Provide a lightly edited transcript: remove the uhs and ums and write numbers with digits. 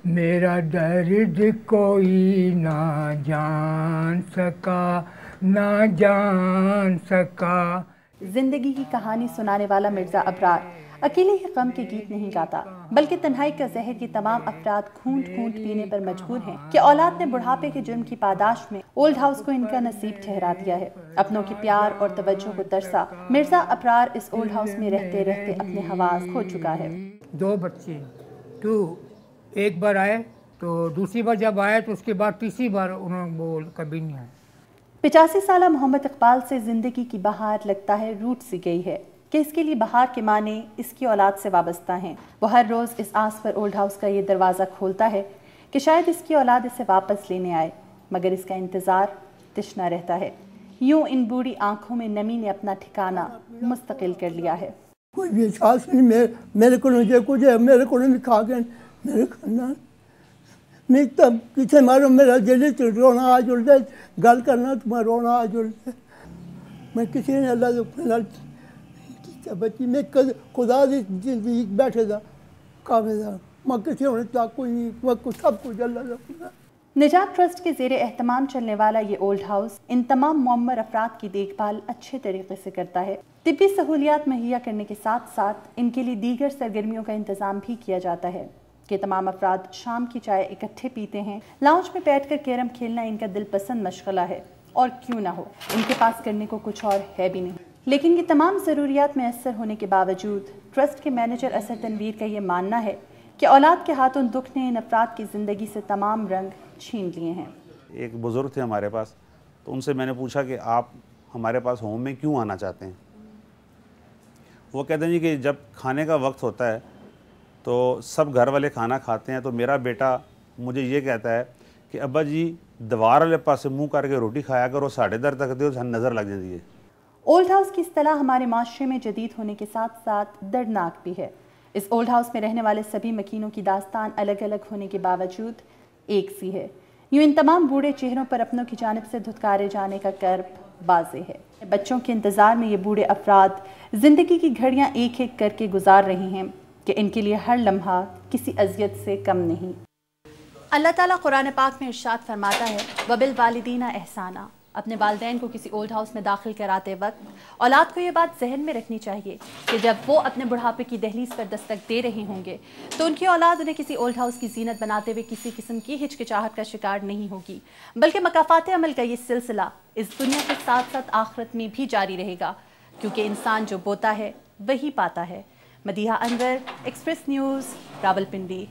میرا درد کوئی نہ جان سکا، نہ جان سکا۔ زندگی کی کہانی سنانے والا مرزا ابرار اکیلے ہی غم کے گیت نہیں گاتا، بلکہ تنہائی کا زہر یہ تمام افراد گھونٹ گھونٹ پینے پر مجبور ہیں کہ اولاد نے بڑھاپے کے جرم کی پاداش میں اولڈ ہاؤس کو ان کا نصیب ٹھہرا دیا ہے۔ اپنوں کے پیار اور توجہ کو ترسا مرزا ابرار اس اولڈ ہاؤس میں رہتے رہتے اپنے حواس کھو چکا ہے۔ 2 بچے، تو ایک بار آئے، تو دوسری بار جب آئے تو اس کے بعد تیسری بار انہوں نے وہ کبھی نہیں آئے۔ 85 سالہ محمد اقبال سے زندگی کی بہار لگتا ہے روٹ سی گئی ہے کہ اس کے لیے بہار کے معنی اس کی اولاد سے وابستہ ہیں۔ وہ ہر روز اس آس پر اولڈ ہاؤس کا یہ دروازہ کھولتا ہے کہ شاید اس کی اولاد اسے واپس لینے آئے، مگر اس کا انتظار تشنا رہتا ہے۔ یوں ان بوڑھی آنکھوں میں نمی نے اپنا ٹھکانہ مستقل کر لیا ہے۔ کوئی بھی احساس نہیں میرے کو نہیں کچھ ہے، میرے کو نہیں کھا گئے میرے خاندان میں تب پیچھے مارو میرا دل رونا آ جڑتا ہے، گل کرنا تمہیں رونا آ جڑتا ہے۔ میں کسی نے اللہ سے بچی میں خدا دی زندگی بیٹھے دا کامے دا میں کسی ہونے تک کوئی نہیں، میں سب کچھ اللہ کا۔ نجات ٹرسٹ کے زیر اہتمام چلنے والا یہ اولڈ ہاؤس ان تمام معمر افراد کی دیکھ بھال اچھے طریقے سے کرتا ہے۔ طبی سہولیات مہیا کرنے کے ساتھ ساتھ ان کے لیے دیگر سرگرمیوں کا انتظام بھی کیا جاتا ہے کہ تمام افراد شام کی چائے اکٹھے پیتے ہیں۔ لاؤنج میں بیٹھ کر کیرم کھیلنا ان کا دل پسند مشغلہ ہے، اور کیوں نہ ہو، ان کے پاس کرنے کو کچھ اور ہے بھی نہیں۔ لیکن یہ تمام ضروریات میسر ہونے کے باوجود ٹرسٹ کے مینیجر اثر تنویر کا یہ ماننا ہے کہ اولاد کے ہاتھوں دکھ نے ان افراد کی زندگی سے تمام رنگ چھین لیے ہیں۔ ایک بزرگ تھے ہمارے پاس، تو ان سے میں نے پوچھا کہ آپ ہمارے پاس ہوم میں کیوں آنا چاہتے ہیں؟ وہ کہتے ہیں جی کہ جب کھانے کا وقت ہوتا ہے تو سب گھر والے کھانا کھاتے ہیں، تو میرا بیٹا مجھے یہ کہتا ہے کہ ابا جی دیوار والے پاس سے منہ کر کے روٹی کھایا کرو، ساڑھے در تک دے نظر لگ جاتی ہے۔ اولڈ ہاؤس کی اصطلاح ہمارے معاشرے میں جدید ہونے کے ساتھ ساتھ دردناک بھی ہے۔ اس اولڈ ہاؤس میں رہنے والے سبھی مکینوں کی داستان الگ الگ ہونے کے باوجود ایک سی ہے۔ یوں ان تمام بوڑھے چہروں پر اپنوں کی جانب سے دھتکارے جانے کا کرب واضح ہے۔ بچوں کے انتظار میں یہ بوڑھے افراد زندگی کی گھڑیاں ایک ایک کر کے گزار رہے ہیں کہ ان کے لیے ہر لمحہ کسی اذیت سے کم نہیں۔ اللہ تعالیٰ قرآن پاک میں ارشاد فرماتا ہے وَبِالْوَالِدِينَ احسانًا۔ اپنے والدین کو کسی اولڈ ہاؤس میں داخل کراتے وقت اولاد کو یہ بات ذہن میں رکھنی چاہیے کہ جب وہ اپنے بڑھاپے کی دہلیز پر دستک دے رہے ہوں گے تو ان کی اولاد انہیں کسی اولڈ ہاؤس کی زینت بناتے ہوئے کسی قسم کی ہچکچاہٹ کا شکار نہیں ہوگی، بلکہ مکافات عمل کا یہ سلسلہ اس دنیا کے ساتھ ساتھ آخرت میں بھی جاری رہے گا، کیونکہ انسان جو بوتا ہے وہی پاتا ہے۔ مدیحہ انور، ایکسپریس نیوز، راولپنڈی۔